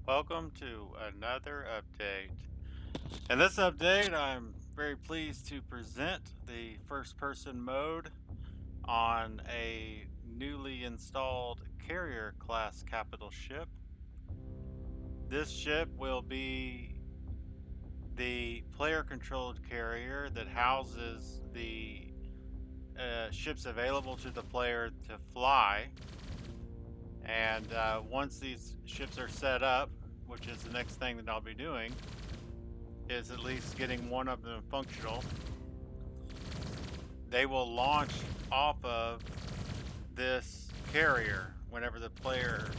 Welcome to another update. In this update, I'm very pleased to present the first person mode on a newly installed carrier class capital ship. This ship will be the player controlled carrier that houses the ships available to the player to fly. And once these ships are set up, which is the next thing that I'll be doing, is at least getting one of them functional. They will launch off of this carrier whenever the player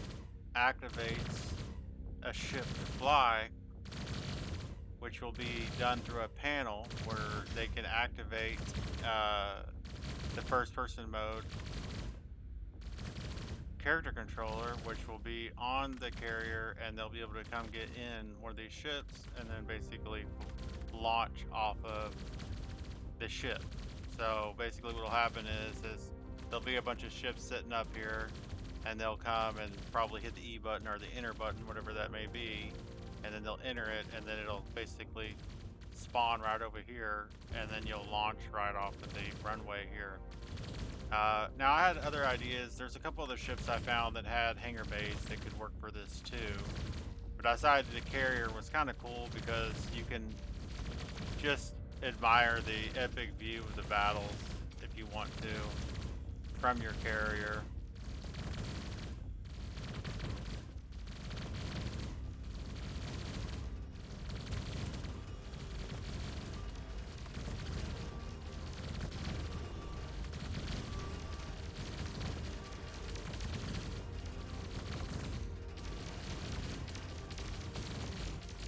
activates a ship to fly, which will be done through a panel where they can activate the first person mode character controller, which will be on the carrier, and they'll be able to come get in one of these ships and then basically launch off of the ship. So basically what'll happen is there'll be a bunch of ships sitting up here, and they'll come and probably hit the E button or the enter button, whatever that may be, and then they'll enter it, and then it'll basically spawn right over here, and then you'll launch right off of the runway here. Now I had other ideas. There's a couple other ships I found that had hangar bays that could work for this too, but I decided the carrier was kind of cool because you can just admire the epic view of the battles if you want to from your carrier.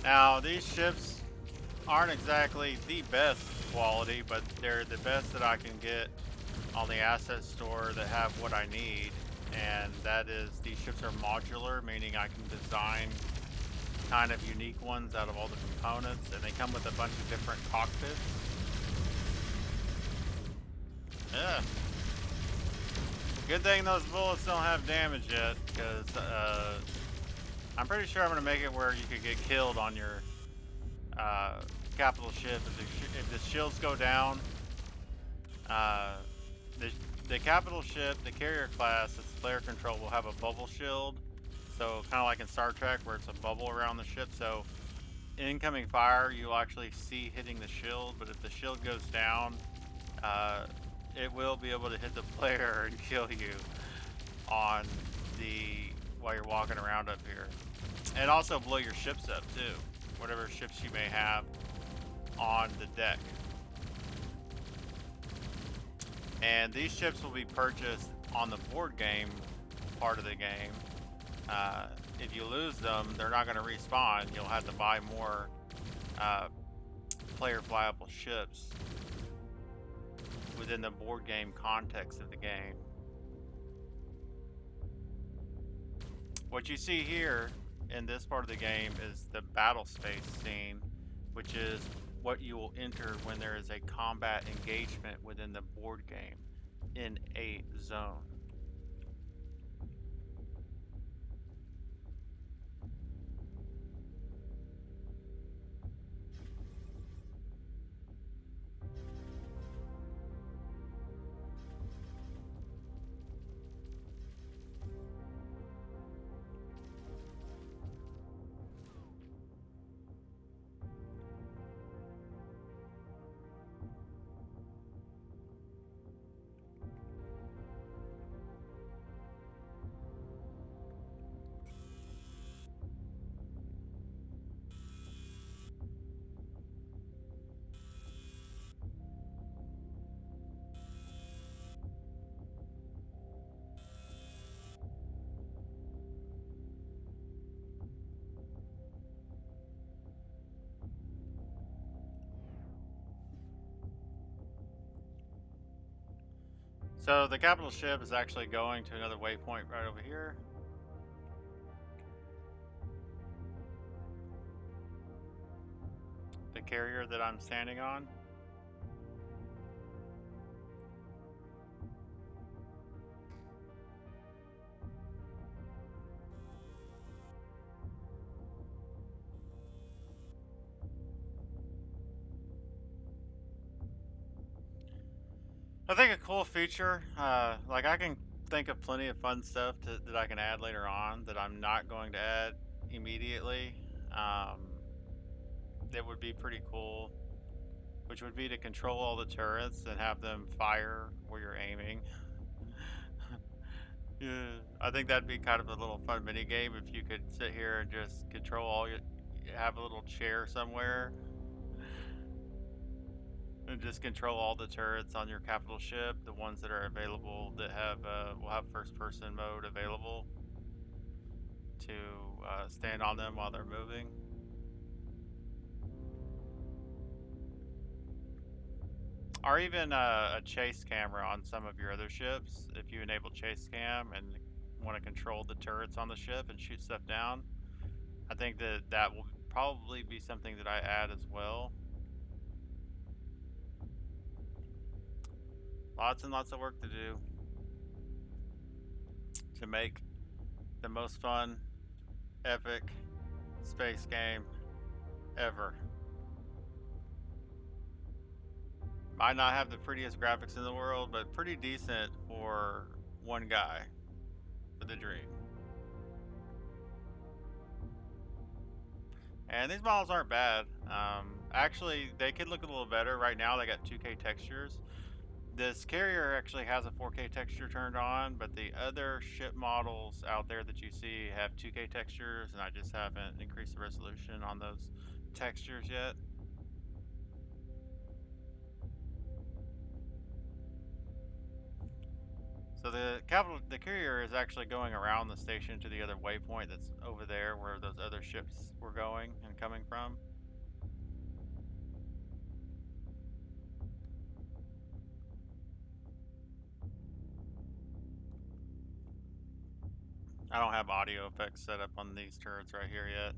Now these ships aren't exactly the best quality, but they're the best that I can get on the asset store that have what I need, and that is these ships are modular, meaning I can design kind of unique ones out of all the components, and they come with a bunch of different cockpits. Yeah. Good thing those bullets don't have damage yet, because I'm pretty sure I'm going to make it where you could get killed on your capital ship if the shields go down. Uh, the capital ship, the carrier class, its player control will have a bubble shield. So kind of like in Star Trek where it's a bubble around the ship. So incoming fire you'll actually see hitting the shield, but if the shield goes down, it will be able to hit the player and kill you on the while you're walking around up here. And also blow your ships up too, whatever ships you may have on the deck. And these ships will be purchased on the board game part of the game. If you lose them, they're not going to respawn. You'll have to buy more player flyable ships within the board game context of the game. What you see here in this part of the game is the battle space scene, which is what you will enter when there is a combat engagement within the board game in a zone. So the capital ship is actually going to another waypoint right over here. The carrier that I'm standing on. I think a cool feature, like I can think of plenty of fun stuff that I can add later on that I'm not going to add immediately. Um, that would be pretty cool, which would be to control all the turrets and have them fire where you're aiming. Yeah, I think that'd be kind of a little fun mini game if you could sit here and just control all your, have a little chair somewhere and just control all the turrets on your capital ship, the ones that are available that have will have first person mode available to stand on them while they're moving. Or even a chase camera on some of your other ships. If you enable chase cam and want to control the turrets on the ship and shoot stuff down, I think that that will probably be something that I add as well. Lots and lots of work to do to make the most fun, epic space game ever. Might not have the prettiest graphics in the world, but pretty decent for one guy with a dream. And these models aren't bad. Actually, they could look a little better. Right now, they got 2K textures. This carrier actually has a 4K texture turned on, but the other ship models out there that you see have 2K textures, and I just haven't increased the resolution on those textures yet. So the carrier is actually going around the station to the other waypoint that's over there where those other ships were going and coming from. I don't have audio effects set up on these turrets right here yet.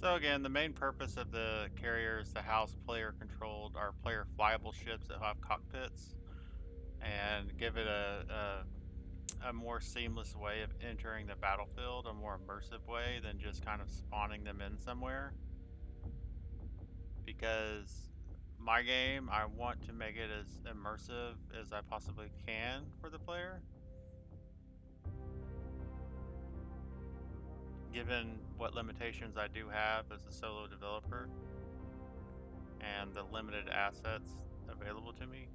So again, the main purpose of the carrier is to house player-controlled or player-flyable ships that have cockpits, and give it a more seamless way of entering the battlefield, a more immersive way than just kind of spawning them in somewhere. Because my game, I want to make it as immersive as I possibly can for the player. Given what limitations I do have as a solo developer and the limited assets available to me.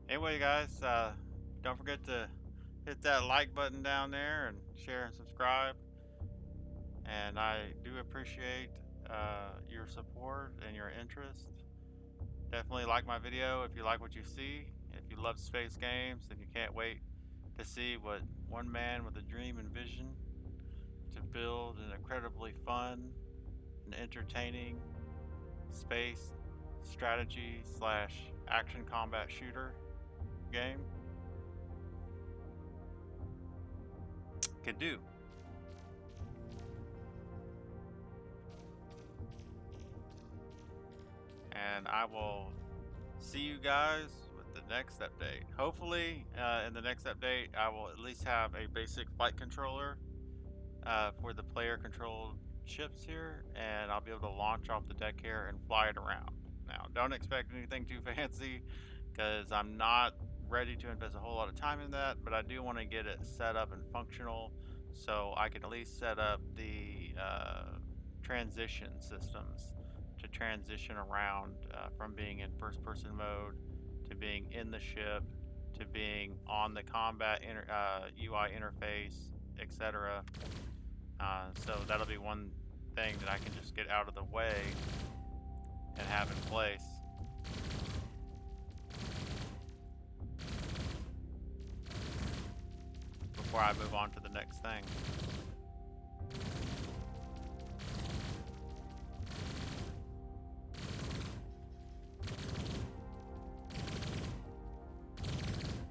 Anyway, guys, don't forget to hit that like button down there and share and subscribe. And I do appreciate your support and your interest. Definitely like my video if you like what you see. If you love space games and you can't wait to see what one man with a dream and vision to build an incredibly fun and entertaining space strategy slash action combat shooter game can do. And I will see you guys with the next update. Hopefully, in the next update, I will at least have a basic flight controller for the player-controlled ships here, and I'll be able to launch off the deck here and fly it around. Now, don't expect anything too fancy, because I'm not ready to invest a whole lot of time in that, but I do want to get it set up and functional so I can at least set up the transition systems to transition around from being in first person mode to being in the ship to being on the combat UI interface, etc. So that'll be one thing that I can just get out of the way and have in place. before I move on to the next thing.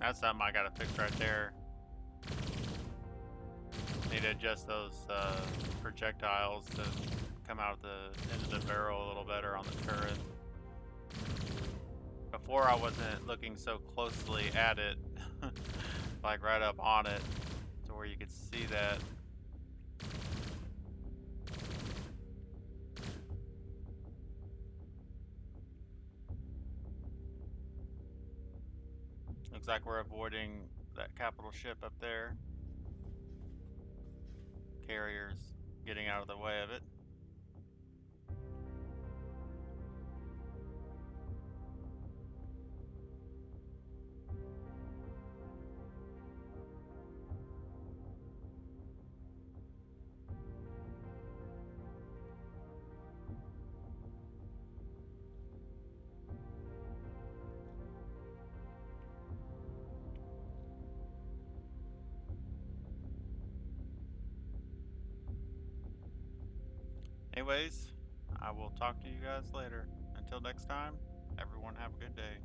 That's something I gotta fix right there. Need to adjust those projectiles to come out the end of the barrel a little better on the turret. Before I wasn't looking so closely at it, like right up on it, to where you could see that. Looks like we're avoiding that capital ship up there. Carrier's getting out of the way of it. Anyways, I will talk to you guys later. Until next time, everyone have a good day.